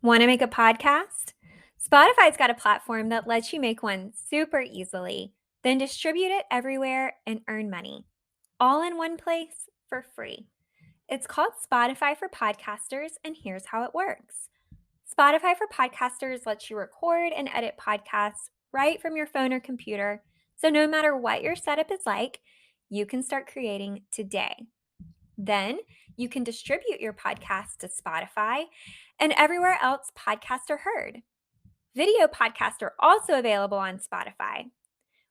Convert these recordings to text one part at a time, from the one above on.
Want to make a podcast? Spotify's got a platform that lets you make one super easily, then distribute it everywhere and earn money, all in one place for free. It's called Spotify for Podcasters, and here's how it works. Spotify for Podcasters lets you record and edit podcasts right from your phone or computer, so no matter what your setup is like, you can start creating today. Then you can distribute your podcast to Spotify and everywhere else podcasts are heard. Video podcasts are also available on Spotify.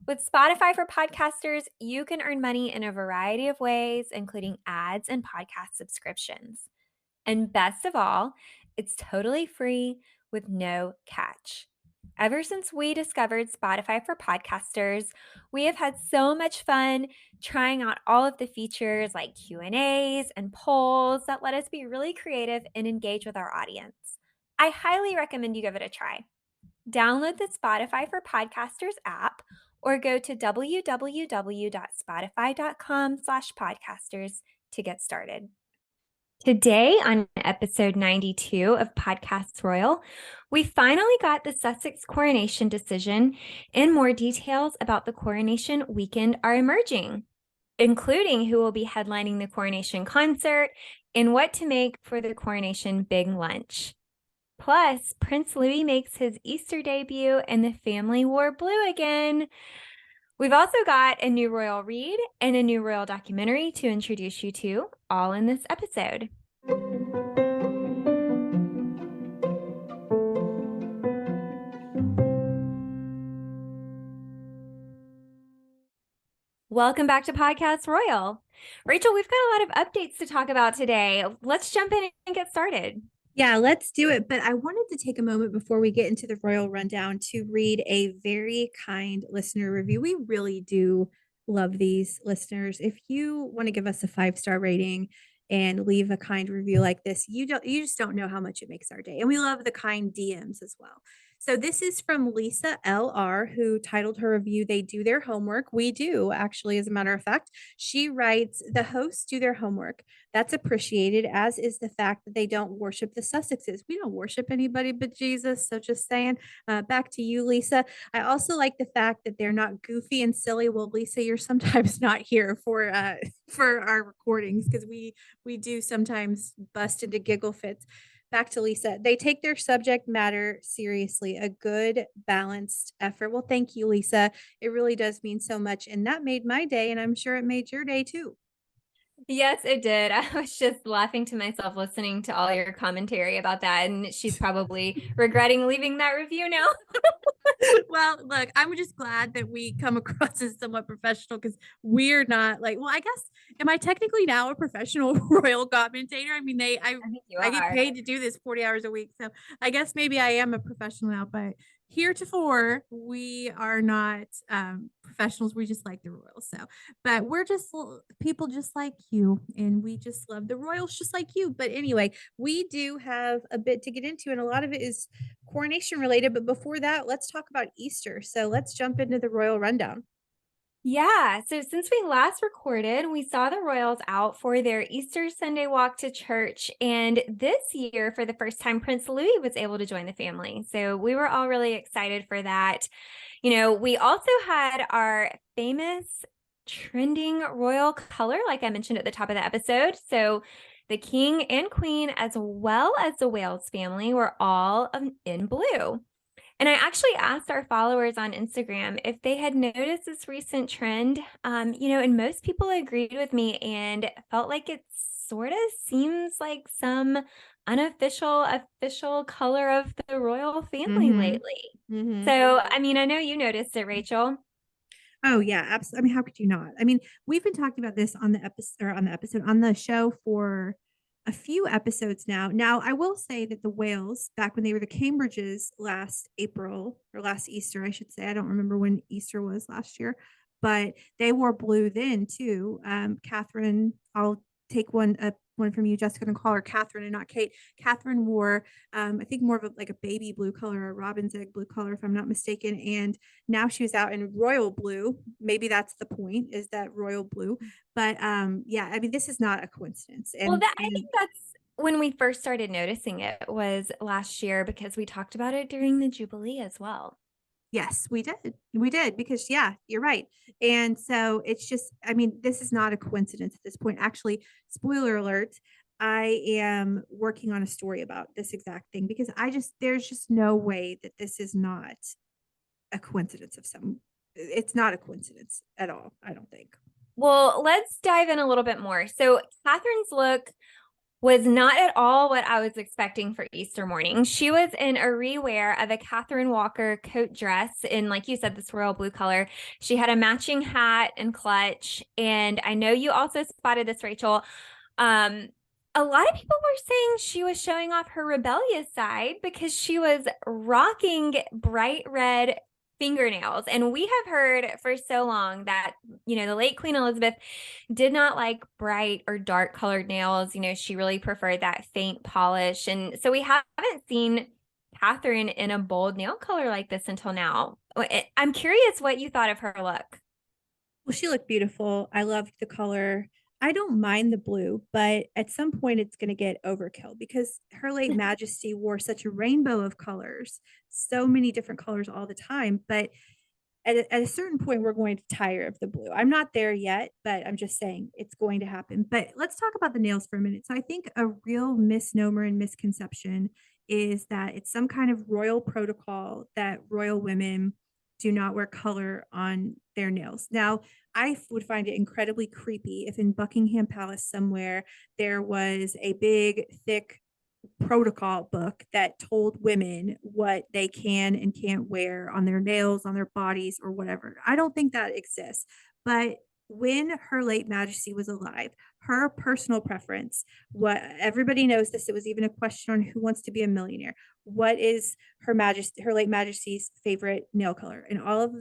With Spotify for Podcasters, you can earn money in a variety of ways, including ads and podcast subscriptions. And best of all, it's totally free with no catch. Ever since we discovered Spotify for Podcasters, we have had so much fun trying out all of the features like Q&As and polls that let us be really creative and engage with our audience. I highly recommend you give it a try. Download the Spotify for Podcasters app or go to www.spotify.com/podcasters to get started. Today, on episode 92 of Podcasts Royal, we finally got the Sussex coronation decision, and more details about the coronation weekend are emerging, including who will be headlining the coronation concert and what to make for the coronation big lunch. Plus, Prince Louis makes his Easter debut and the family wore blue again. We've also got a new royal read and a new royal documentary to introduce you to, all in this episode. Welcome back to Podcast Royal. Rachel, we've got a lot of updates to talk about today. Let's jump in and get started. Yeah, let's do it. But I wanted to take a moment before we get into the royal rundown to read a very kind listener review. We really do love these listeners. If you want to give us a 5-star rating and leave a kind review like this, you just don't know how much it makes our day. And we love the kind DMs as well. So this is from Lisa LR, who titled her review, "They Do Their Homework." We do, actually, as a matter of fact. She writes, "The hosts do their homework. That's appreciated, as is the fact that they don't worship the Sussexes. We don't worship anybody but Jesus. So just saying, back to you, Lisa. I also like the fact that they're not goofy and silly. Well, Lisa, you're sometimes not here for for our recordings because we do sometimes bust into giggle fits. Back to Lisa. They take their subject matter seriously, a good, balanced effort. Well, thank you, Lisa. It really does mean so much. And that made my day, and I'm sure it made your day too. Yes, it did. I was just laughing to myself listening to all your commentary about that, and she's probably regretting leaving that review now. Well, look, I'm just glad that we come across as somewhat professional because we're not like, well, I guess, am I technically now a professional royal commentator? I mean, I think you I get are. paid to do this 40 hours a week. So I guess maybe I am a professional now, but heretofore we are not professionals. We just like the royals. So, but we're just people just like you, and we just love the royals just like you. But anyway, we do have a bit to get into, and a lot of it is coronation related. But before that, let's talk about Easter. So let's jump into the royal rundown. Yeah, so since we last recorded, we saw the royals out for their Easter Sunday walk to church. And this year, for the first time, Prince Louis was able to join the family. So we were all really excited for that. We also had our famous trending royal color, like I mentioned at the top of the episode. So the king and queen, as well as the Wales family, were all in blue. And I actually asked our followers on Instagram if they had noticed this recent trend, and most people agreed with me and felt like it sort of seems like some official color of the royal family Mm-hmm. lately. Mm-hmm. So, I mean, I know you noticed it, Rachel. Oh yeah, absolutely. I mean, how could you not? I mean, we've been talking about this on the episode on the show for a few episodes now. Now, I will say that the Wales, back when they were the Cambridges last April or last Easter, I should say, I don't remember when Easter was last year, but they wore blue then too. Catherine, I'll take one from you, Jessica, and call her Catherine and not Kate. Catherine wore, I think more of like a baby blue color, a robin's egg blue color, if I'm not mistaken. And now she was out in royal blue. Maybe that's the point, is that royal blue. But yeah, I mean, this is not a coincidence. Well, And I think When we first started noticing it was last year because we talked about it during the Jubilee as well. Yes, we did. We did because yeah, you're right. And so it's just, I mean, this is not a coincidence at this point. Actually, spoiler alert, I am working on a story about this exact thing because there's just no way that this is not a coincidence of some, it's not a coincidence at all, I don't think. Well, let's dive in a little bit more. So, Catherine's look was not at all what I was expecting for Easter morning. She was in a rewear of a Catherine Walker coat dress in, like you said, this royal blue color. She had a matching hat and clutch. And I know you also spotted this, Rachel. Um, a lot of people were saying she was showing off her rebellious side because she was rocking bright red fingernails. And we have heard for so long that, the late Queen Elizabeth did not like bright or dark colored nails. She really preferred that faint polish. And so we haven't seen Catherine in a bold nail color like this until now. I'm curious what you thought of her look. Well, she looked beautiful. I loved the color. I don't mind the blue, but at some point it's going to get overkill because Her Late Majesty wore such a rainbow of colors, so many different colors all the time. But at a certain point, we're going to tire of the blue. I'm not there yet, but I'm just saying it's going to happen. But let's talk about the nails for a minute. So I think a real misnomer and misconception is that it's some kind of royal protocol that royal women do not wear color on their nails. Now, I would find it incredibly creepy if in Buckingham Palace somewhere there was a big, thick protocol book that told women what they can and can't wear on their nails, on their bodies, or whatever. I don't think that exists. But when Her Late Majesty was alive, her personal preference, what everybody knows this, it was even a question on Who Wants to Be a Millionaire. What is Her Late Majesty's favorite nail color? And all of,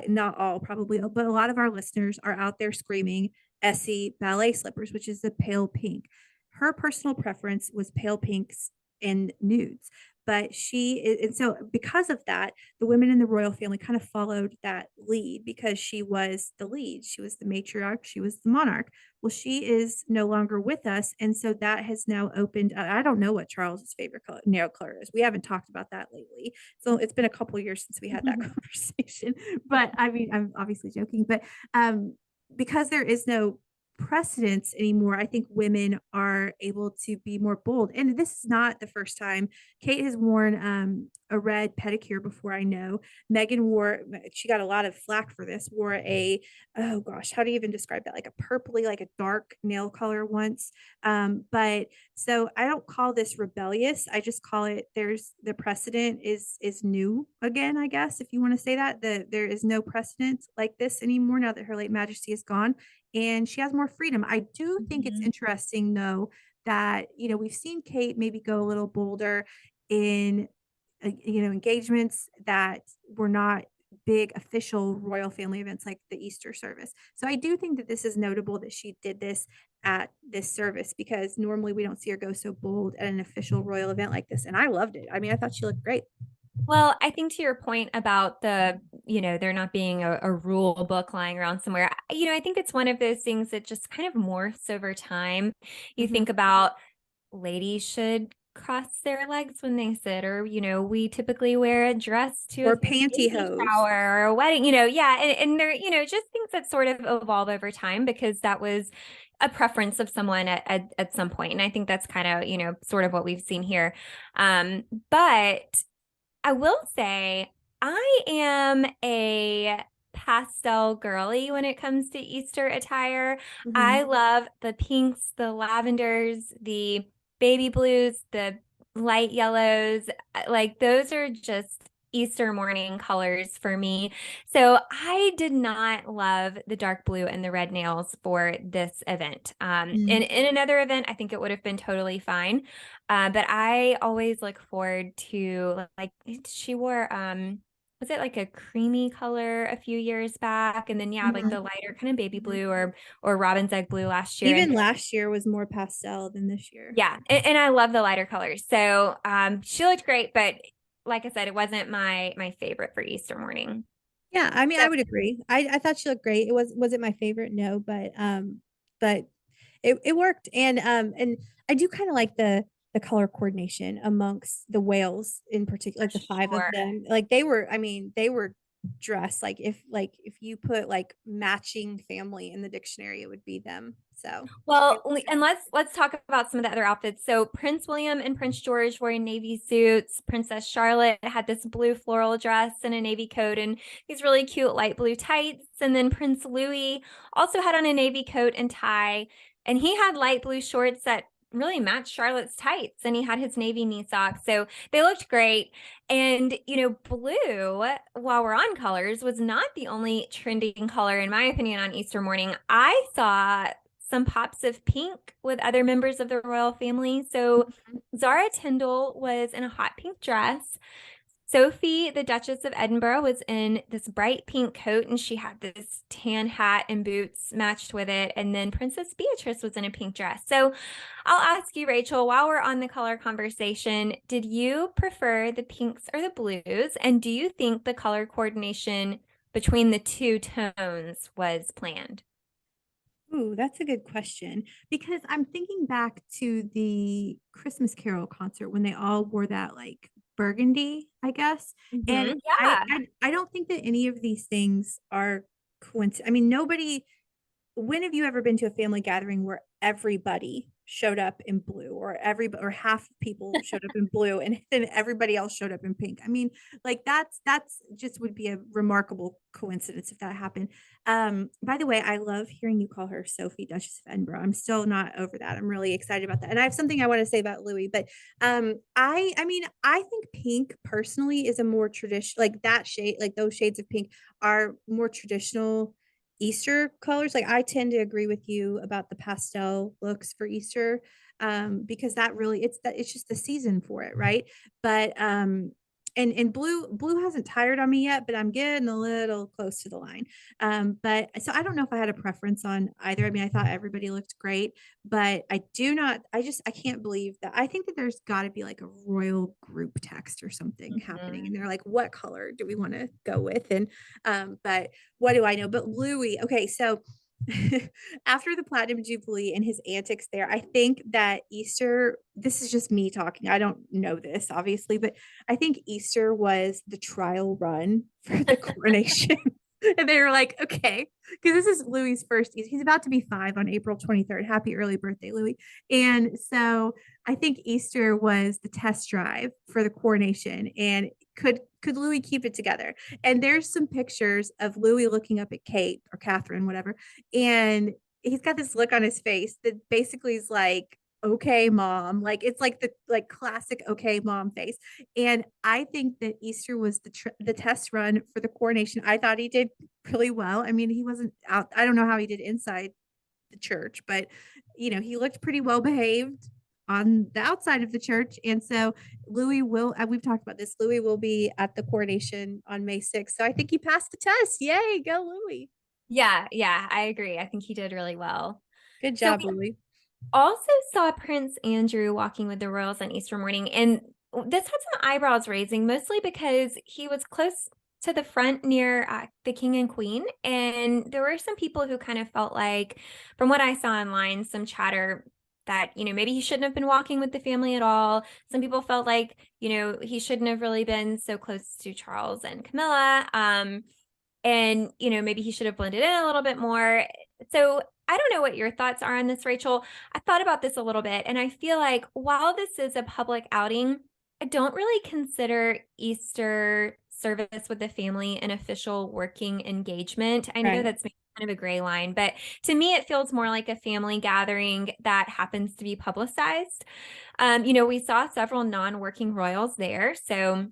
not all, probably, but a lot of our listeners are out there screaming Essie ballet slippers, which is the pale pink. Her personal preference was pale pinks and nudes. But and so because of that, the women in the royal family kind of followed that lead because she was the lead. She was the matriarch. She was the monarch. Well, she is no longer with us. And so that has now opened. I don't know what Charles's favorite nail color is. We haven't talked about that lately. So it's been a couple years since we had that conversation. But I mean, I'm obviously joking. But because there is no precedence anymore, I think women are able to be more bold. And this is not the first time. Kate has worn a red pedicure before, I know. Meghan wore, she got a lot of flack for this, wore oh gosh, how do you even describe that? Like a purpley, like a dark nail color once. But so I don't call this rebellious. I just call it, there's the precedent is new again, I guess, if you want to say that. There is no precedent like this anymore now that Her Late Majesty is gone and she has more freedom. I do think it's Mhm. interesting though that we've seen Kate maybe go a little bolder in engagements that were not big official royal family events like the Easter service. So I do think that this is notable that she did this at this service because normally we don't see her go so bold at an official royal event like this. And I loved it. I mean, I thought she looked great. Well, I think to your point about there not being a rule book lying around somewhere, I think it's one of those things that just kind of morphs over time. You Mhm. think about ladies should cross their legs when they sit, or, we typically wear a dress to Or a baby pantyhose. shower or a wedding, yeah. And they're, just things that sort of evolve over time because that was a preference of someone at some point. And I think that's kind of, sort of what we've seen here. But I will say I am a pastel girly when it comes to Easter attire. I Mhm. love the pinks, the lavenders, the baby blues, the light yellows. Like those are just Easter morning colors for me. So I did not love the dark blue and the red nails for this event. Mm. In another event, I think it would have been totally fine. But I always look forward to like she wore was it like a creamy color a few years back and then yeah like Mhm. the lighter kind of baby blue or robin's egg blue last year and Even last year was more pastel than this year. yeah and I love the lighter colors so she looked great but like I said it wasn't my favorite for Easter morning. Yeah, I mean, So I would agree. I thought she looked great. Was it my favorite? No, but it worked. And I do kind of like the color coordination amongst the whales in particular, For like the five of sure. them. Like they were, I mean, they were dressed like if you put like matching family in the dictionary, it would be them. So Well, and let's talk about some of the other outfits. So Prince William and Prince George were in navy suits. Princess Charlotte had this blue floral dress and a navy coat and these really cute light blue tights. And then Prince Louis also had on a navy coat and tie, and he had light blue shorts that really matched Charlotte's tights, and he had his navy knee socks. So they looked great. And, blue, while we're on colors, was not the only trending color, in my opinion, on Easter morning. I saw some pops of pink with other members of the royal family. So Zara Tyndall was in a hot pink dress. Sophie, the Duchess of Edinburgh, was in this bright pink coat and she had this tan hat and boots matched with it. And then Princess Beatrice was in a pink dress. So I'll ask you, Rachel, while we're on the color conversation, did you prefer the pinks or the blues? And do you think the color coordination between the two tones was planned? Ooh, that's a good question because I'm thinking back to the Christmas Carol concert when they all wore that like burgundy, I guess. And Yeah. I don't think that any of these things are coincidence. I mean, nobody, when have you ever been to a family gathering where everybody showed up in blue or half of people showed up in blue and then everybody else showed up in pink? I mean, like that's just would be a remarkable coincidence if that happened. By the way, I love hearing you call her Sophie, Duchess of Edinburgh. I'm still not over that. I'm really excited about that. And I have something I want to say about Louis, but I mean, I think pink personally is a more traditional, like that shade, like those shades of pink are more traditional Easter colors. Like I tend to agree with you about the pastel looks for Easter, because that really it's just the season for it, right? But and blue hasn't tired on me yet, but I'm getting a little close to the line. But so I don't know if I had a preference on either. I mean, I thought everybody looked great, but I do not. I can't believe that. I think that there's got to be like a royal group text or something happening, and Mhm. they're like, "What color do we want to go with?" And but what do I know? But Louis, okay, so after the Platinum Jubilee and his antics there, I think that Easter, this is just me talking. I don't know this, obviously, but I think Easter was the trial run for the coronation. And they were like, okay, because this is Louis's first, he's about to be 5 on April 23rd. Happy early birthday, Louis. And so I think Easter was the test drive for the coronation. And could Louis keep it together? And there's some pictures of Louis looking up at Kate or Catherine, whatever, and he's got this look on his face that basically is like, okay, mom. Like it's like the like classic okay, mom face. And I think that Easter was the test run for the coronation. I thought he did really well. I mean, he wasn't out. I don't know how he did inside the church, but he looked pretty well behaved on the outside of the church. And so Louis will, we've talked about this, Louis will be at the coronation on May 6th. So I think he passed the test. Yay, go Louis. Yeah, yeah, I agree. I think he did really well. Good So job, Louis. also saw Prince Andrew walking with the royals on Easter morning, and this had some eyebrows raising, mostly because he was close to the front near the king and queen. And there were some people who kind of felt like, from what I saw online, some chatter that, maybe he shouldn't have been walking with the family at all. Some people felt like, he shouldn't have really been so close to Charles and Camilla. And maybe he should have blended in a little bit more. So I don't know what your thoughts are on this, Rachel. I thought about this a little bit, and I feel like while this is a public outing, I don't really consider Easter service with the family an official working engagement. I know Right. that's maybe kind of a gray line, but to me, it feels more like a family gathering that happens to be publicized. We saw several non-working royals there, so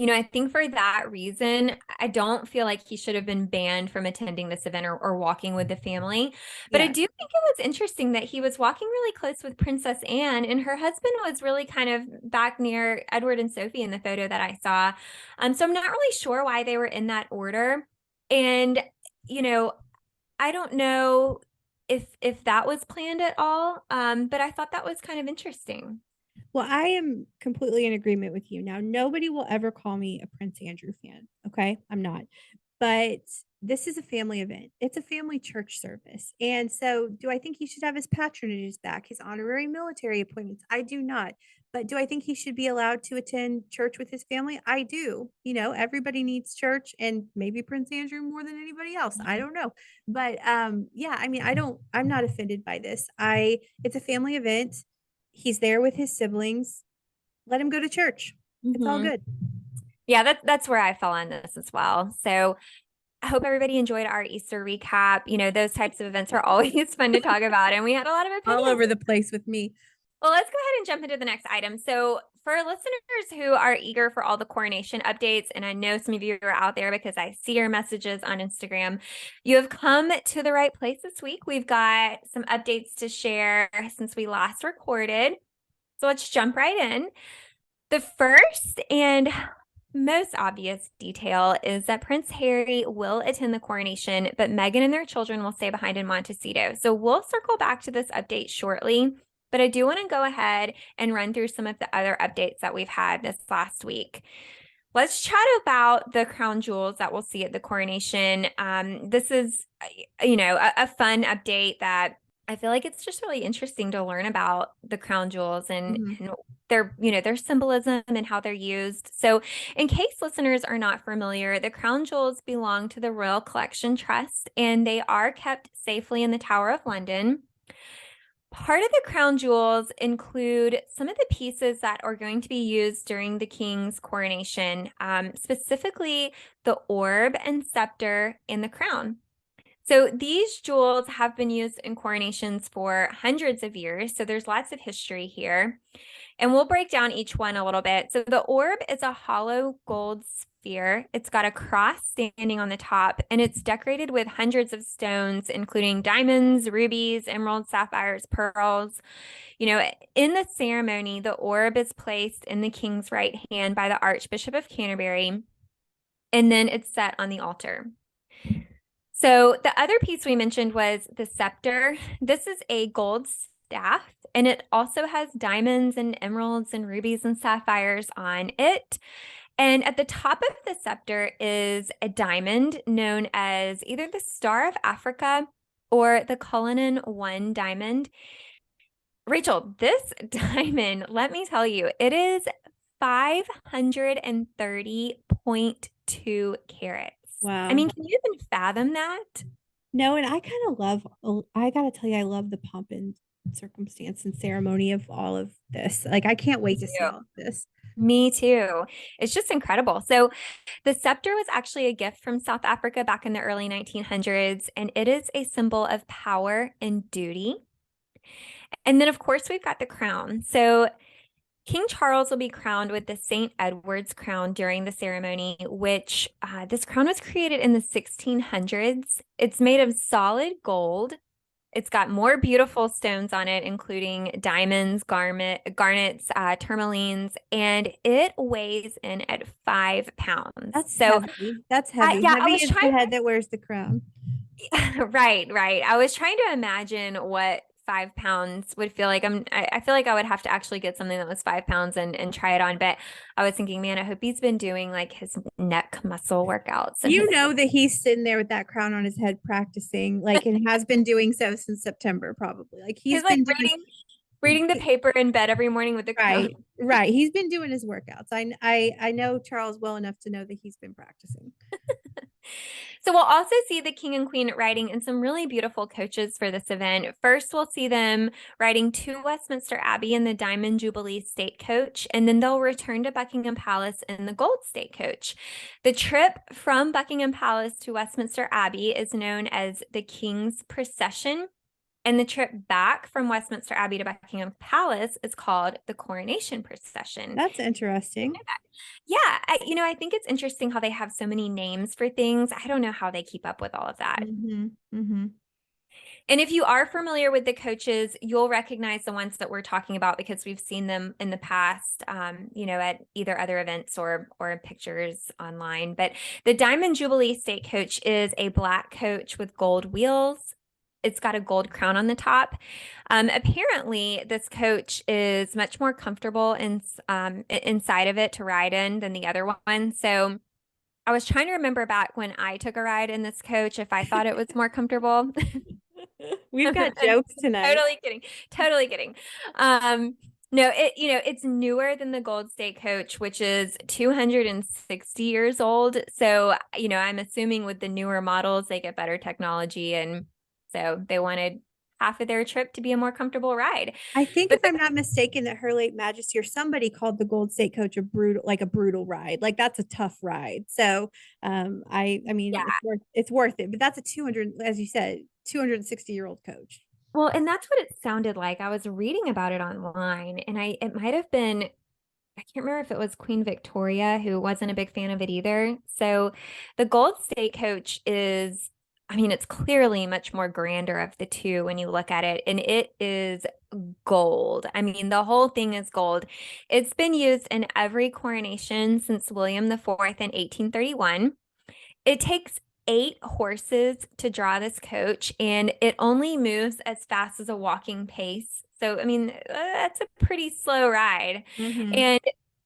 I think for that reason, I don't feel like he should have been banned from attending this event or walking with the family. But I Yeah. do think it was interesting that he was walking really close with Princess Anne, and her husband was really kind of back near Edward and Sophie in the photo that I saw. So I'm not really sure why they were in that order. And, you know, I don't know if that was planned at all. But I thought that was kind of interesting. Well, I am completely in agreement with you. Now, nobody will ever call me a Prince Andrew fan. Okay. I'm not. But this is a family event. It's a family church service. And so, do I think he should have his patronages back, his honorary military appointments? I do not. But do I think he should be allowed to attend church with his family? I do. You know, everybody needs church, and maybe Prince Andrew more than anybody else. I don't know. But yeah, I mean, I'm not offended by this. It's a family event. He's there with his siblings. Let him go to church. It's all Mhm. good. Yeah, that's where I fell on this as well. So I hope everybody enjoyed our Easter recap. You know, those types of events are always fun to talk about, and we had a lot of All opinions. over the place with me. Well, let's go ahead and jump into the next item. So, for listeners who are eager for all the coronation updates, and I know some of you are out there because I see your messages on Instagram, you have come to the right place this week. We've got some updates to share since we last recorded. So, let's jump right in. The first and most obvious detail is that Prince Harry will attend the coronation, but Meghan and their children will stay behind in Montecito. So we'll circle back to this update shortly, but I do want to go ahead and run through some of the other updates that we've had this last week. Let's chat about the crown jewels that we'll see at the coronation. This is, a fun update that I feel like it's just really interesting to learn about the crown jewels Mhm. and their symbolism and how they're used. So, in case listeners are not familiar, the crown jewels belong to the Royal Collection Trust, and they are kept safely in the Tower of London. Part of the crown jewels include some of the pieces that are going to be used during the king's coronation, specifically the orb and scepter and the crown. So these jewels have been used in coronations for hundreds of years. So there's lots of history here. And we'll break down each one a little bit. So the orb is a hollow gold sphere. It's got a cross standing on the top, and it's decorated with hundreds of stones, including diamonds, rubies, emeralds, sapphires, pearls. You know, in the ceremony, the orb is placed in the king's right hand by the Archbishop of Canterbury, and then it's set on the altar. So the other piece we mentioned was the scepter. This is a gold staff, and it also has diamonds and emeralds and rubies and sapphires on it. And at the top of the scepter is a diamond known as either the Star of Africa or the Cullinan 1 diamond. Rachel, this diamond, let me tell you, it is 530.2 carats. I Wow. mean, can you even fathom that? No, and I kind of love, I gotta tell you, I love the pomp and circumstance and ceremony of all of this. Like, I can't Me wait to see too. all of this. Me too. It's just incredible. So, the scepter was actually a gift from South Africa back in the early 1900s, and it is a symbol of power and duty. And then, of course, we've got the crown. So, King Charles will be crowned with the St. Edward's crown during the ceremony, which this crown was created in the 1600s. It's made of solid gold. It's got more beautiful stones on it, including diamonds, garnets, tourmalines, and it weighs in at 5 pounds. That's So, heavy. That's heavy. yeah, I Heavy was is the trying. head that wears the crown. Right, right. I was trying to imagine what 5 pounds would feel like. I feel like I would have to actually get something that was 5 pounds and try it on. But I was thinking, man, I hope he's been doing like his neck muscle workouts and You his. know that he's sitting there with that crown on his head practicing, like, and has been doing so since September, probably. Like, he's He's like been doing reading the paper in bed every morning with the crown. right, right. He's been doing his workouts. I know Charles well enough to know that he's been practicing. So we'll also see the king and queen riding in some really beautiful coaches for this event. First, we'll see them riding to Westminster Abbey in the Diamond Jubilee State Coach, and then they'll return to Buckingham Palace in the Gold State Coach. The trip from Buckingham Palace to Westminster Abbey is known as the King's Procession, and the trip back from Westminster Abbey to Buckingham Palace is called the Coronation Procession. That's interesting. Yeah, I think it's interesting how they have so many names for things. I don't know how they keep up with all of that. Mm-hmm. Mm-hmm. And if you are familiar with the coaches, you'll recognize the ones that we're talking about because we've seen them in the past, at either other events or pictures online. But the Diamond Jubilee State Coach is a black coach with gold wheels. It's got a gold crown on the top. Apparently, this coach is much more comfortable inside of it to ride in than the other one. So I was trying to remember back when I took a ride in this coach if I thought it was more comfortable. We've got And jokes tonight. totally kidding. Totally kidding. Um, no, it's newer than the Gold State Coach, which is 260 years old. So, I'm assuming with the newer models, they get better technology. And so they wanted half of their trip to be a more comfortable ride. I think if But I'm not mistaken, that Her Late Majesty or somebody called the Gold State Coach a brutal ride. Like that's a tough ride. So I mean yeah, it's worth it. But that's a 200, as you said, 260-year-old coach. well, and that's what it sounded like. I was reading about it online, and it might have been, I can't remember if it was Queen Victoria who wasn't a big fan of it either. So the Gold State Coach is, I mean, it's clearly much more grander of the two when you look at it, and it is gold. I mean, the whole thing is gold. It's been used in every coronation since William IV in 1831. It takes 8 horses to draw this coach, and it only moves as fast as a walking pace. So, I mean, that's a pretty slow ride. Mm-hmm. And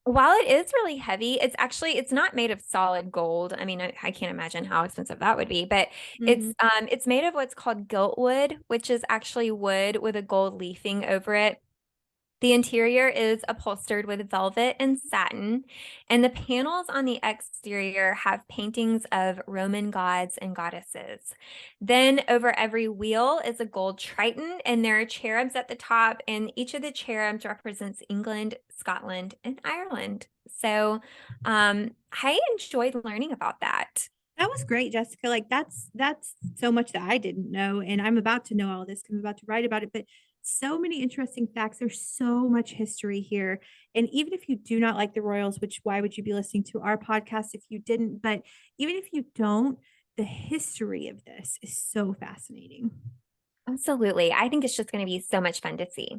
while it is really heavy, it's not made of solid gold. I mean, I can't imagine how expensive that would be, but Mm-hmm. it's made of what's called gilt wood, which is actually wood with a gold leafing over it. The interior is upholstered with velvet and satin, and the panels on the exterior have paintings of Roman gods and goddesses. Then over every wheel is a gold triton, and there are cherubs at the top, and each of the cherubs represents England, Scotland, and Ireland. So I enjoyed learning about that. That was great, Jessica. Like that's so much that I didn't know, and I'm about to know all this because I'm about to write about it. But so many interesting facts. There's so much history here, and even if you do not like the Royals, which why would you be listening to our podcast if you didn't? But even if you don't, the history of this is so fascinating. Absolutely. I think it's just going to be so much fun to see.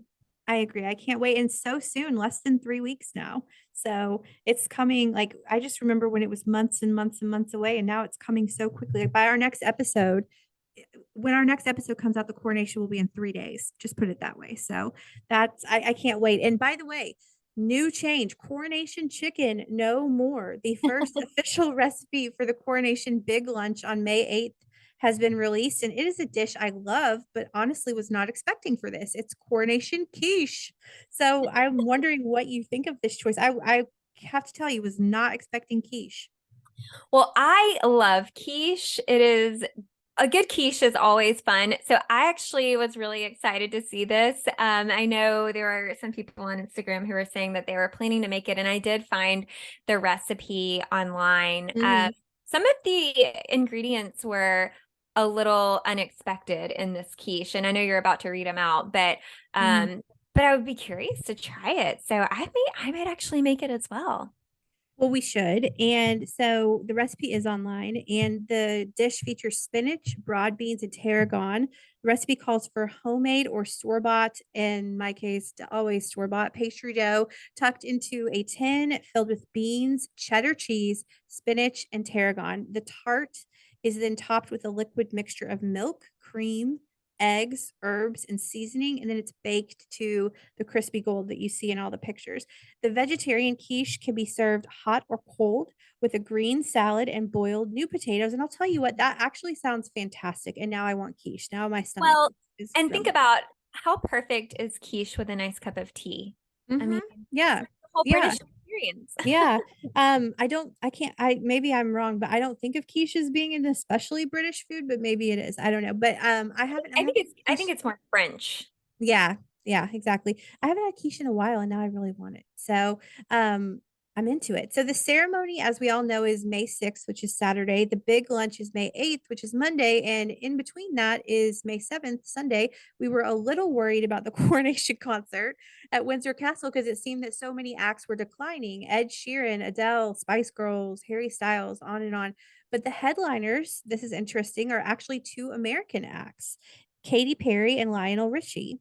I agree. I can't wait. And so soon, less than 3 weeks now. So it's coming. Like, I just remember when it was months and months and months away. And now it's coming so quickly. Like, by our next episode, when our next episode comes out, the coronation will be in 3 days. Just put it that way. So I can't wait. And by the way, new change coronation chicken, no more. The first official recipe for the coronation big lunch on May 8th has been released, and it is a dish I love, but honestly was not expecting for this. It's Coronation Quiche. So I'm wondering what you think of this choice. I have to tell you, was not expecting quiche. Well, I love quiche. It is a good quiche is always fun. So I actually was really excited to see this. I know there are some people on Instagram who were saying that they were planning to make it, and I did find the recipe online. Mm-hmm. Some of the ingredients were a little unexpected in this quiche, and I know you're about to read them out, Mm-hmm. but I would be curious to try it. So I might actually make it as well. Well, we should. And so the recipe is online, and the dish features spinach, broad beans, and tarragon. The recipe calls for homemade or store bought, in my case, always store bought pastry dough tucked into a tin filled with beans, cheddar cheese, spinach, and tarragon. The tart is then topped with a liquid mixture of milk, cream, eggs, herbs, and seasoning, and then it's baked to the crispy gold that you see in all the pictures. The vegetarian quiche can be served hot or cold with a green salad and boiled new potatoes. And I'll tell you what, that actually sounds fantastic. And now I want quiche. Now my stomach Well, is and think grumbling. about how perfect is quiche with a nice cup of tea. I Mm-hmm. mean, it's Yeah. like the whole Yeah. British experience. Yeah. I can't, maybe I'm wrong, but I don't think of quiche as being an especially British food, but maybe it is. I don't know. But I I think haven't it's had I quiche. think it's more French. Yeah, yeah, exactly. I haven't had quiche in a while, and now I really want it. So, I'm into it. So the ceremony, as we all know, is May 6th, which is Saturday. The big lunch is May 8th, which is Monday. And in between that is May 7th, Sunday. We were a little worried about the coronation concert at Windsor Castle because it seemed that so many acts were declining. Ed Sheeran, Adele, Spice Girls, Harry Styles, on and on. But the headliners, this is interesting, are actually two American acts. Katy Perry and Lionel Richie.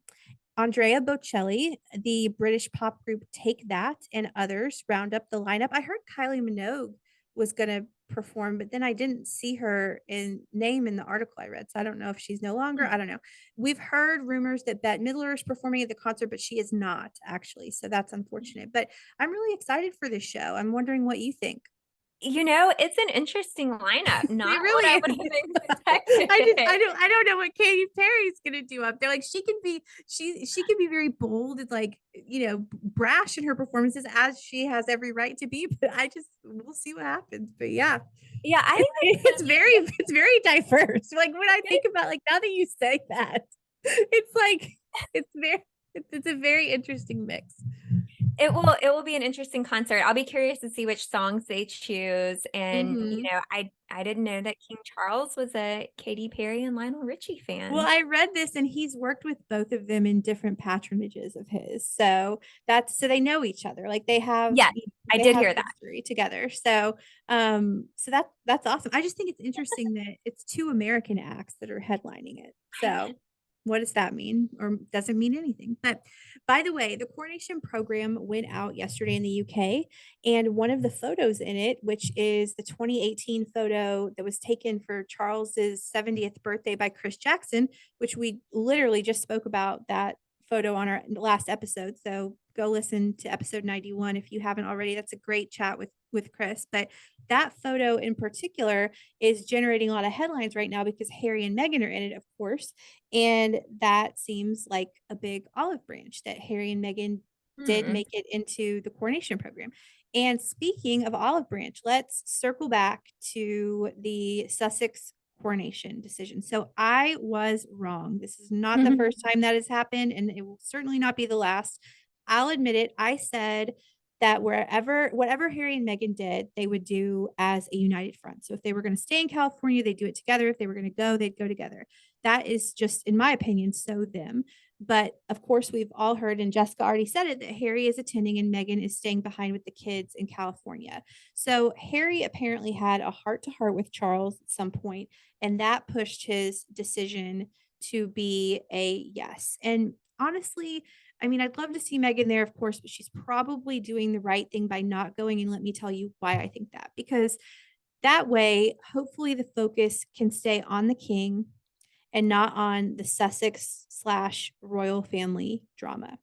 Andrea Bocelli, the British pop group Take That, and others round up the lineup. I heard Kylie Minogue was going to perform, but then I didn't see her in name in the article I read. So I don't know if she's no longer. I don't know. We've heard rumors that Bette Midler is performing at the concert, but she is not actually. So that's unfortunate. But I'm really excited for this show. I'm wondering what you think. It's an interesting lineup. It Not what really I is. would have expected. I don't know what Katy Perry's gonna do up there. Like she can be very bold and like brash in her performances as she has every right to be. But we'll see what happens. But yeah, Yeah, I think this is going to be it's very diverse. Like when I think about like now that you say that, it's like it's very it's a very interesting mix. it will be an interesting concert. I'll be curious to see which songs they choose. And Mm-hmm. I didn't know that King Charles was a Katy Perry and Lionel Richie Well, fan. I read this and he's worked with both of them in different patronages of his. So that's so they know each other. Like Yes, I they did have hear that. history together. So that's awesome. I just think it's interesting that it's two American acts that are headlining it. So what does that mean? Or doesn't mean anything. But by the way, the coronation program went out yesterday in the UK, and one of the photos in it, which is the 2018 photo that was taken for Charles's 70th birthday by Chris Jackson, which we literally just spoke about that photo on our last episode. So go listen to episode 91 if you haven't already. That's a great chat with Chris. But that photo in particular is generating a lot of headlines right now because Harry and Meghan are in it, of course. And that seems like a big olive branch that Harry and Meghan did Hmm. make it into the coronation program. And speaking of olive branch, let's circle back to the Sussex coronation decision. So I was wrong. This is not the first time that has happened, and it will certainly not be the last. I'll admit it. I said that whatever Harry and Meghan did, they would do as a united front. So if they were going to stay in California, they'd do it together. If they were going to go, they'd go together. That is just, in my opinion, so them. But of course, we've all heard, and Jessica already said it, that Harry is attending and Meghan is staying behind with the kids in California. So Harry apparently had a heart to heart with Charles at some point, and that pushed his decision to be a yes. And honestly, I mean, I'd love to see Meghan there, of course, but she's probably doing the right thing by not going. And let me tell you why I think that. Because that way, hopefully, the focus can stay on the king and not on the Sussex/ royal family drama.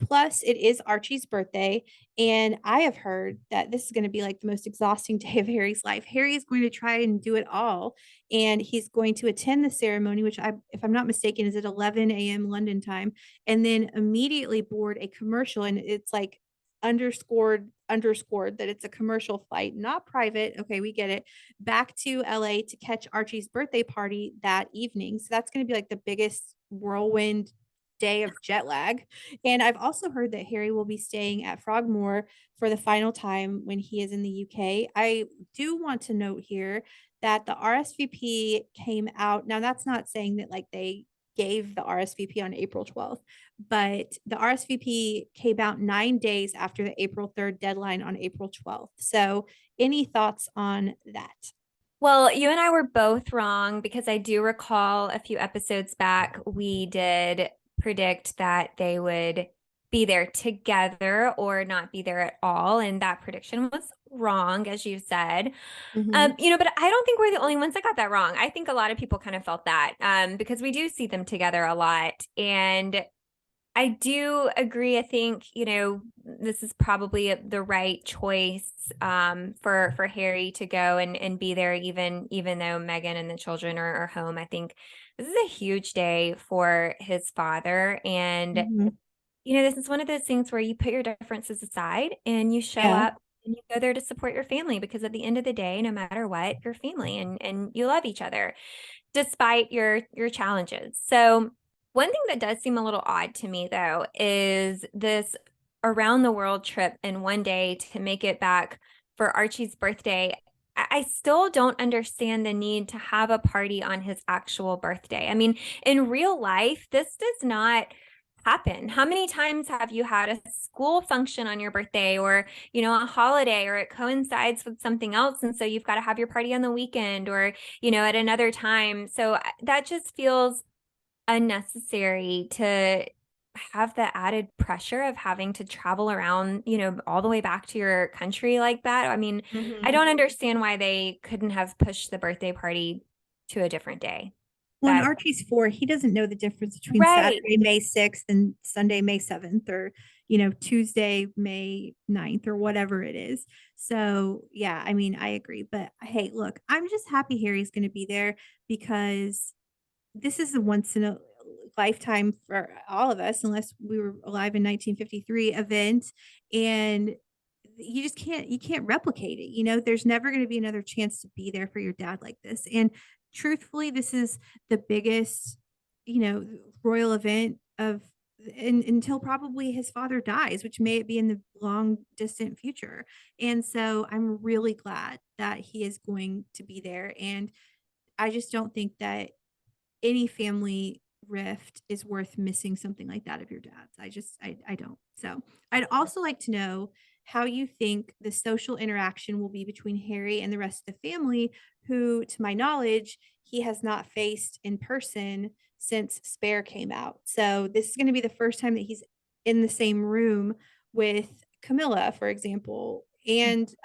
Plus, it is Archie's birthday, and I have heard that this is going to be like the most exhausting day of Harry's life. Harry is going to try and do it all, and he's going to attend the ceremony, which if I'm not mistaken, is at 11 a.m. London time, and then immediately board a commercial, and it's like underscored that it's a commercial flight, not private. Okay, we get it. Back to LA to catch Archie's birthday party that evening. So that's going to be like the biggest whirlwind day of jet lag. And I've also heard that Harry will be staying at Frogmore for the final time when he is in the UK. I do want to note here that the RSVP came out. Now, that's not saying that like they gave the RSVP on April 12th, but the RSVP came out 9 days after the April 3rd deadline on April 12th. So, any thoughts on that? Well, you and I were both wrong because I do recall a few episodes back, we did predict that they would be there together or not be there at all. And that prediction was wrong, as you said. Mm-hmm. But I don't think we're the only ones that got that wrong. I think a lot of people kind of felt that because we do see them together a lot. And I do agree. I think, this is probably the right choice for Harry to go and be there, even though Meghan and the children are home. I think this is a huge day for his father. And, Mm-hmm. this is one of those things where you put your differences aside and you show Yeah. up and you go there to support your family because at the end of the day, no matter what, you're family and you love each other despite your challenges. So one thing that does seem a little odd to me though is this around the world trip in one day to make it back for Archie's birthday. I still don't understand the need to have a party on his actual birthday. I mean, in real life, this does not happen. How many times have you had a school function on your birthday or, a holiday or it coincides with something else and so you've got to have your party on the weekend or, at another time. So that just feels unnecessary to have the added pressure of having to travel around, all the way back to your country like that. I mean, I Mm-hmm. don't understand why they couldn't have pushed the birthday party to a different day. Well, and But Archie's 4, he doesn't know the difference between right. Saturday, May 6th and Sunday, May 7th, or, Tuesday, May 9th or whatever it is. So, yeah, I mean, I agree. But hey, look, I'm just happy Harry's going to be there because this is a once in a lifetime for all of us, unless we were alive in 1953 event. And you can't replicate it. There's never going to be another chance to be there for your dad like this. And truthfully, this is the biggest, you know, royal event of until probably his father dies, which may be in the long distant future. And so I'm really glad that he is going to be there. And I just don't think that any family rift is worth missing something like that of your dad's. I don't. So I'd also like to know how you think the social interaction will be between Harry and the rest of the family, who, to my knowledge, he has not faced in person since Spare came out. So this is going to be the first time that he's in the same room with Camilla, for example, and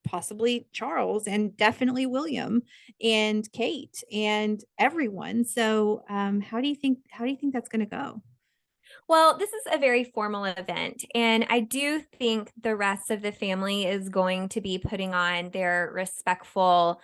possibly Charles and definitely William and Kate and everyone. So, how do you think that's going to go? Well, this is a very formal event, and I do think the rest of the family is going to be putting on their respectful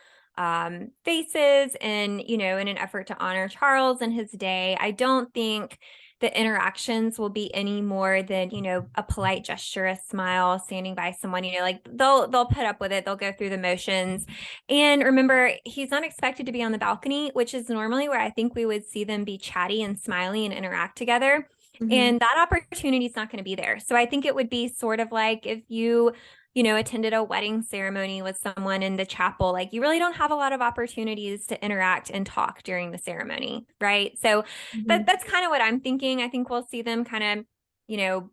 faces and, in an effort to honor Charles and his day. I don't think the interactions will be any more than, a polite gesture, a smile, standing by someone, like they'll put up with it, they'll go through the motions. And remember, he's not expected to be on the balcony, which is normally where I think we would see them be chatty and smiley and interact together. Mhm. And that opportunity is not going to be there. So I think it would be sort of like if you attended a wedding ceremony with someone in the chapel, like you really don't have a lot of opportunities to interact and talk during the ceremony, right? So Mhm. that's kind of what I'm thinking. I think we'll see them kind of, you know,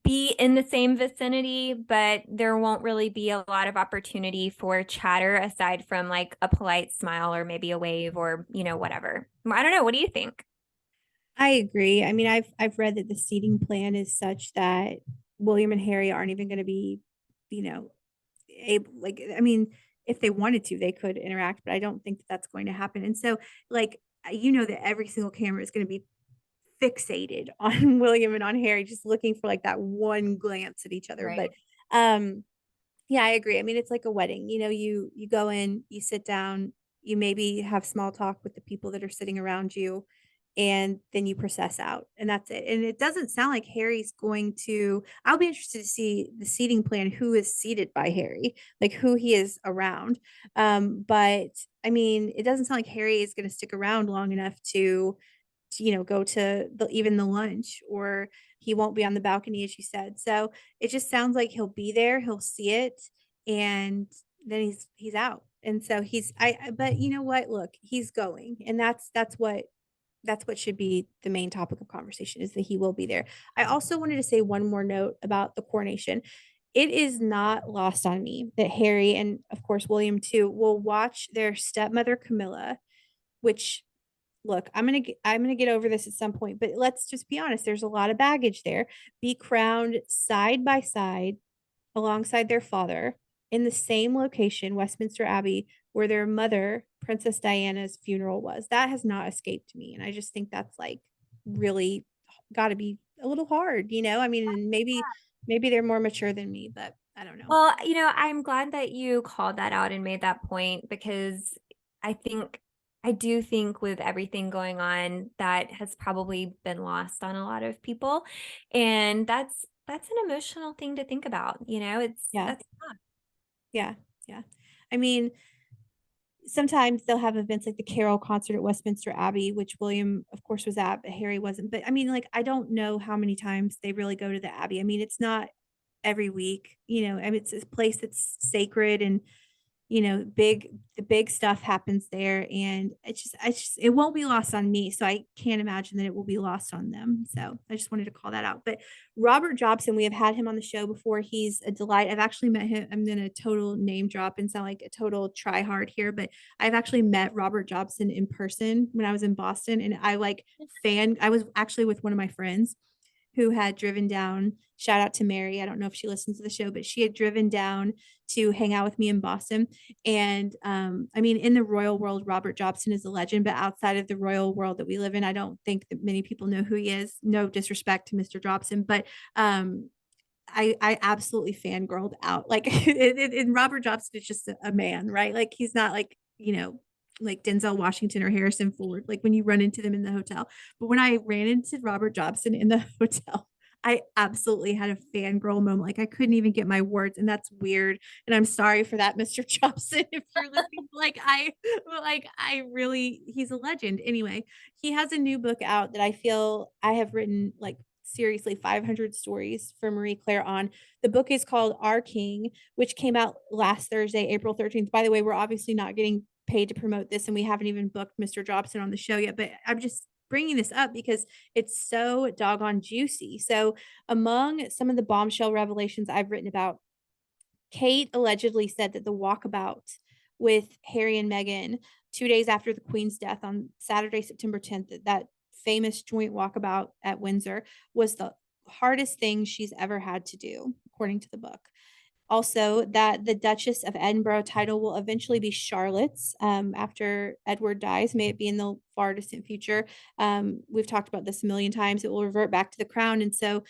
be in the same vicinity, but there won't really be a lot of opportunity for chatter aside from like a polite smile or maybe a wave or, whatever. I don't know. What do you think? I agree. I mean, I've read that the seating plan is such that William and Harry aren't even going to be, you know, able, like, I mean, if they wanted to, they could interact, but I don't think that that's going to happen. And so, like, that every single camera is going to be fixated on William and on Harry, just looking for like that one glance at each other. But Right. um yeah, I agree. I mean, it's like a wedding. You go in, you sit down, you maybe have small talk with the people that are sitting around you, and then you process out, and that's it. And it doesn't sound like Harry's going to I'll be interested to see the seating plan, who is seated by Harry, like who he is around. But I mean, it doesn't sound like Harry is going to stick around long enough to go to even the lunch, or he won't be on the balcony, as you said. So it just sounds like he'll be there, he'll see it, and then he's out. And so but you know what? Look, he's going, and that's what should be the main topic of conversation, is that he will be there. I also wanted to say one more note about the coronation. It is not lost on me that Harry, and of course William too, will watch their stepmother Camilla, which, look, I'm gonna get over this at some point, but let's just be honest. There's a lot of baggage there. Be crowned side by side alongside their father in the same location, Westminster Abbey, where their mother, Princess Diana's funeral was. That has not escaped me, and I just think that's like really got to be a little hard. I mean, and maybe they're more mature than me, but I don't know. Well, I'm glad that you called that out and made that point because I think I do think with everything going on that has probably been lost on a lot of people. And that's an emotional thing to think about, It's Yeah, that's tough. yeah, yeah. I mean, sometimes they'll have events like the Carol concert at Westminster Abbey, which William, of course, was at, but Harry wasn't. But I mean, like, I don't know how many times they really go to the Abbey. I mean, it's not every week. I mean, it's a place that's sacred, and the big stuff happens there, and it won't be lost on me. So I can't imagine that it will be lost on them. So I just wanted to call that out. But Robert Jobson, we have had him on the show before. He's a delight. I've actually met him. I'm gonna total name drop and sound like a total try hard here, but I've actually met Robert Jobson in person when I was in Boston, and I was actually with one of my friends who had driven down. Shout out to Mary. I don't know if she listens to the show, but she had driven down to hang out with me in Boston. And I mean, in the royal world, Robert Jobson is a legend, but outside of the royal world that we live in, I don't think that many people know who he is. No disrespect to Mr. Jobson, but I absolutely fangirled out. Like in Robert Jobson is just a man, right? Like he's not like, like Denzel Washington or Harrison Ford, like when you run into them in the hotel. But when I ran into Robert Jobson in the hotel, I absolutely had a fangirl moment. Like I couldn't even get my words, and that's weird. And I'm sorry for that, Mr. Jobson, if you're listening. I really, he's a legend. Anyway, he has a new book out that I feel I have written like seriously 500 stories for Marie Claire on. The book is called Our King, which came out last Thursday, April 13th. By the way, we're obviously not getting paid to promote this, and we haven't even booked Mr. Jobson on the show yet, but I'm just bringing this up because it's so doggone juicy. So, among some of the bombshell revelations I've written about, Kate allegedly said that the walkabout with Harry and Meghan 2 days after the Queen's death on Saturday, September 10th, that famous joint walkabout at Windsor was the hardest thing she's ever had to do, according to the book. Also, that the Duchess of Edinburgh title will eventually be Charlotte's after Edward dies. May it be in the far distant future. We've talked about this a million times. It will revert back to the crown. And so,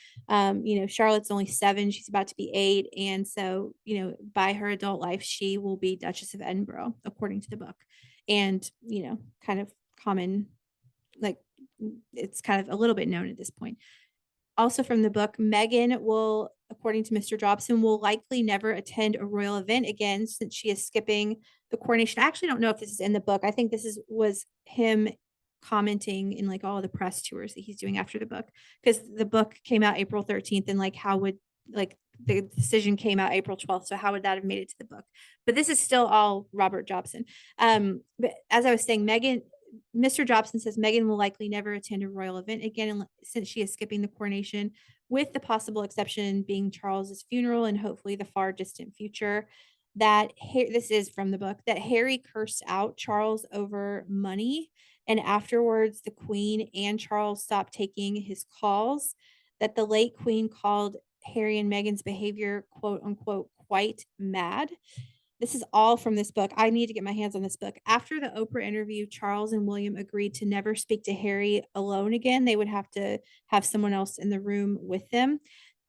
Charlotte's only 7. She's about to be 8. And so, by her adult life, she will be Duchess of Edinburgh, according to the book. And, kind of common, like, it's kind of a little bit known at this point. Also from the book, Meghan will, according to Mr. Jobson, will likely never attend a royal event again since she is skipping the coronation. I actually don't know if this is in the book. I think was him commenting in like all the press tours that he's doing after the book, because the book came out April 13th, and like how would like the decision came out April 12th. So how would that have made it to the book? But this is still all Robert Jobson. But as I was saying, Mr. Jobson says Meghan will likely never attend a royal event again since she is skipping the coronation, with the possible exception being Charles's funeral and hopefully the far distant future. This is from the book, that Harry cursed out Charles over money, and afterwards the Queen and Charles stopped taking his calls. That the late Queen called Harry and Meghan's behavior, quote unquote, quite mad. This is all from this book. I need to get my hands on this book. After the Oprah interview, Charles and William agreed to never speak to Harry alone again. They would have to have someone else in the room with them.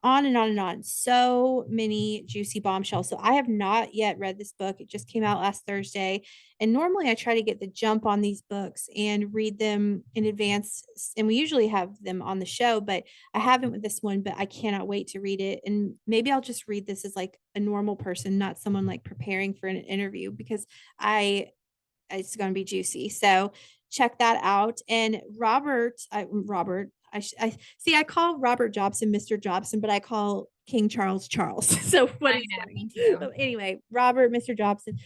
On and on and on. So many juicy bombshells. So I have not yet read this book. It just came out last Thursday. And normally I try to get the jump on these books and read them in advance. And we usually have them on the show, but I haven't with this one, but I cannot wait to read it. And maybe I'll just read this as like a normal person, not someone like preparing for an interview, because it's going to be juicy. So check that out. And I see, I call Robert Jobson Mr. Jobson, but I call King Charles Charles. So what I is know, me funny? too. Anyway, Robert, Mr. Jobson,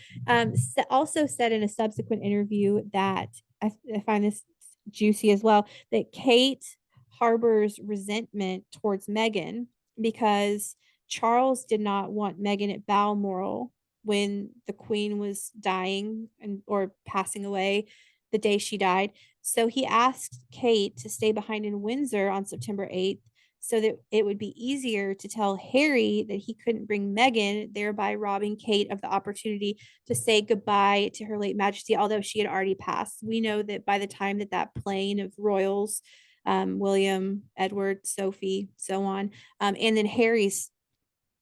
also said in a subsequent interview that I find this juicy as well, that Kate harbors resentment towards Meghan because Charles did not want Meghan at Balmoral when the Queen was dying or passing away the day she died. So he asked Kate to stay behind in Windsor on September 8th so that it would be easier to tell Harry that he couldn't bring Meghan, thereby robbing Kate of the opportunity to say goodbye to her late majesty, although she had already passed. We know that by the time that plane of royals, William, Edward, Sophie, so on, and then Harry's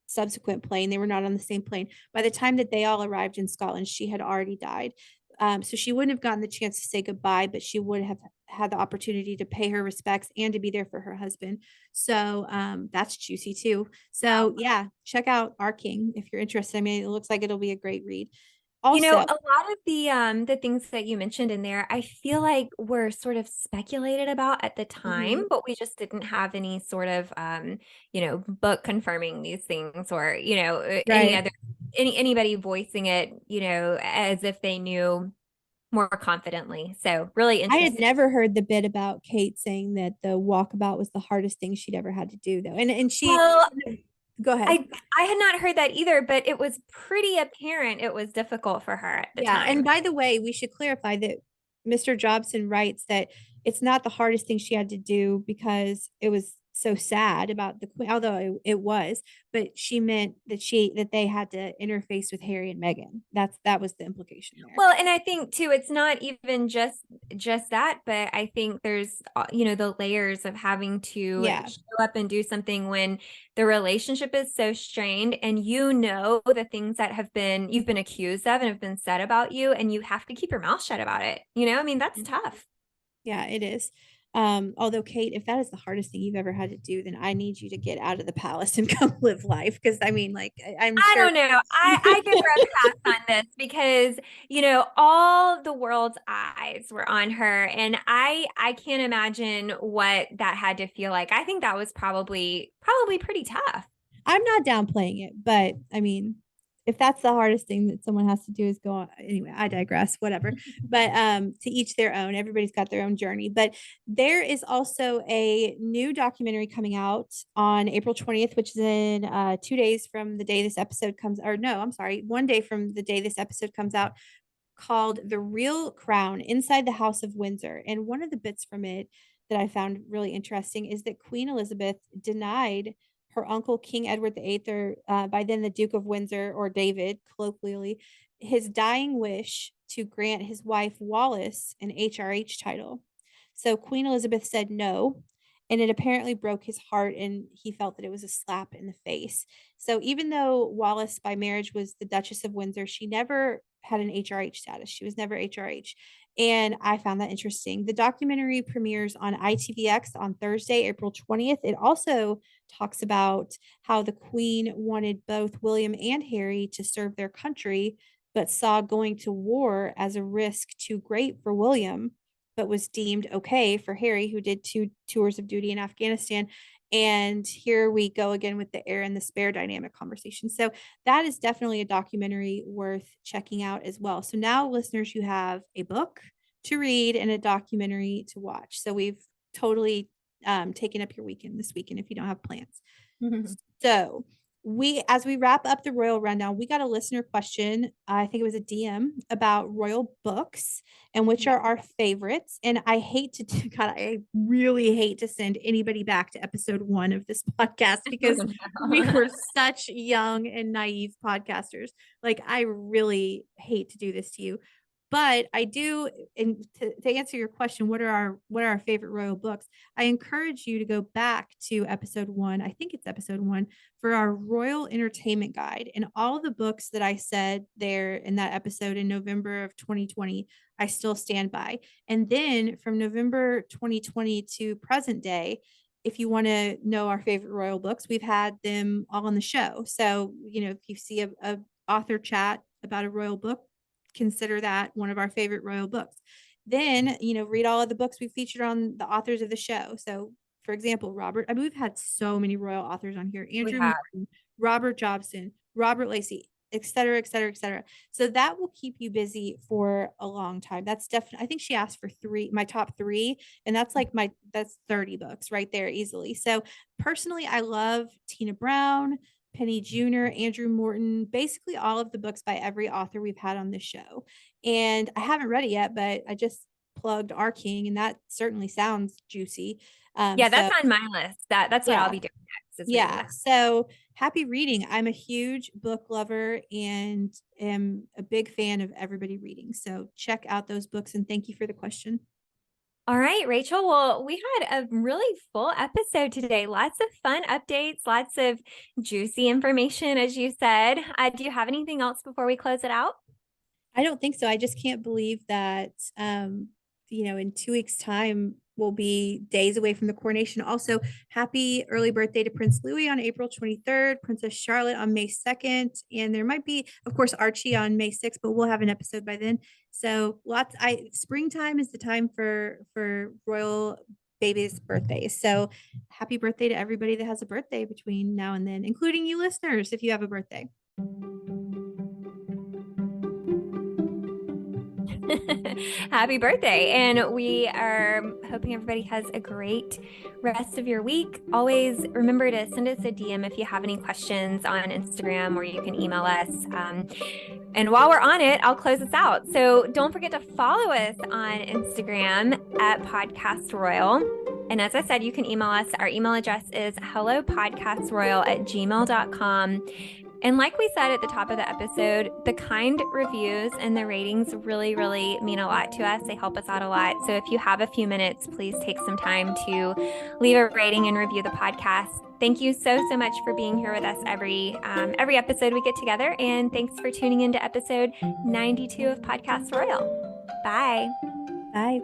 subsequent plane, they were not on the same plane. By the time that they all arrived in Scotland, she had already died. So she wouldn't have gotten the chance to say goodbye, but she would have had the opportunity to pay her respects and to be there for her husband. So that's juicy too. So yeah, check out Our King if you're interested. I mean, it looks like it'll be a great read. Also, A lot of the things that you mentioned in there, I feel like were sort of speculated about at the mhm, time, but we just didn't have any sort of book confirming these things, or, any right. other anybody voicing it, as if they knew more confidently. So really I had interesting. never heard the bit about Kate saying that the walkabout was the hardest thing she'd ever had to do, though. And she, Well, go ahead. I had not heard that either, but it was pretty apparent it was difficult for her at the Yeah, and time. by the way, we should clarify that Mr. Jobson writes that it's not the hardest thing she had to do because it was so sad about the queen, although it was, but she meant that they had to interface with Harry and Meghan. That was the implication there. Well, and I think too, it's not even just that, but I think there's the layers of having to Yeah. show up and do something when the relationship is so strained, and the things that you've been accused of and have been said about you, and you have to keep your mouth shut about it. I mean, that's tough. Yeah, it is. Although Kate, if that is the hardest thing you've ever had to do, then I need you to get out of the palace and come live life. Because I mean, like, I'm I sure. don't know. I give her a pass on this because, all the world's eyes were on her, and I can't imagine what that had to feel like. I think that was probably pretty tough. I'm not downplaying it, but I mean, if that's the hardest thing that someone has to do is go on. Anyway, I digress, whatever. But to each their own, everybody's got their own journey. But there is also a new documentary coming out on April 20th, which is in 2 days from the day this episode comes, or no, I'm sorry, one day from the day this episode comes out, called The Real Crown Inside the House of Windsor. And one of the bits from it that I found really interesting is that Queen Elizabeth denied her uncle, King Edward VIII, or by then the Duke of Windsor, or David, colloquially, his dying wish to grant his wife Wallis an HRH title. So Queen Elizabeth said no, and it apparently broke his heart, and he felt that it was a slap in the face. So even though Wallis by marriage was the Duchess of Windsor, she never had an HRH status. She was never HRH. And I found that interesting. The documentary premieres on ITVX on Thursday, April 20th. It also talks about how the Queen wanted both William and Harry to serve their country, but saw going to war as a risk too great for William, but was deemed okay for Harry, who did 2 tours of duty in Afghanistan. And here we go again with the heir and the spare dynamic conversation. So that is definitely a documentary worth checking out as well. So now, listeners, you have a book to read and a documentary to watch. So we've totally taken up your weekend this weekend if you don't have plans. So as we wrap up the royal rundown, we got a listener question. I think it was a DM about royal books and which Yeah. are our favorites. And I hate to do, God, I really hate to send anybody back to episode 1 of this podcast because we were such young and naive podcasters. Like, I really hate to do this to you. But I do, and to answer your question, what are our favorite royal books? I encourage you to go back to episode 1. I think it's episode 1 for our royal entertainment guide, and all the books that I said there in that episode in November of 2020, I still stand by. And then from November 2020 to present day, if you want to know our favorite royal books, we've had them all on the show. So, if you see a author chat about a royal book, consider that one of our favorite royal books. Then, read all of the books we featured on the authors of the show. So, for example, we've had so many royal authors on here: We Andrew have. Morton, Robert Jobson, Robert Lacey, et cetera, et cetera, et cetera. So that will keep you busy for a long time. That's definitely, I think she asked for my top 3, and that's 30 books right there easily. So personally, I love Tina Brown, Penny Jr., Andrew Morton, basically all of the books by every author we've had on this show. And I haven't read it yet, but I just plugged Our King, and that certainly sounds juicy. Yeah, So that's on my list. That's what I'll yeah, be doing next, is reading yeah. that. So happy reading. I'm a huge book lover and am a big fan of everybody reading. So check out those books, and thank you for the question. All right, Rachel. Well, we had a really full episode today. Lots of fun updates, lots of juicy information, as you said. Do you have anything else before we close it out? I don't think so. I just can't believe that, in 2 weeks' time, we'll be days away from the coronation. Also, happy early birthday to Prince Louis on April 23rd, Princess Charlotte on May 2nd, and there might be, of course, Archie on May 6th, but we'll have an episode by then. So springtime is the time for royal babies' birthdays. So happy birthday to everybody that has a birthday between now and then, including you listeners, if you have a birthday. Happy birthday. And we are hoping everybody has a great rest of your week. Always remember to send us a DM if you have any questions on Instagram, or you can email us. And while we're on it, I'll close us out. So don't forget to follow us on Instagram at Podcast Royal. And as I said, you can email us. Our email address is hellopodcastroyal@gmail.com. And like we said at the top of the episode, the kind reviews and the ratings really, really mean a lot to us. They help us out a lot. So if you have a few minutes, please take some time to leave a rating and review the podcast. Thank you so much for being here with us every episode we get together. And thanks for tuning into episode 92 of Podcast Royal. Bye. Bye.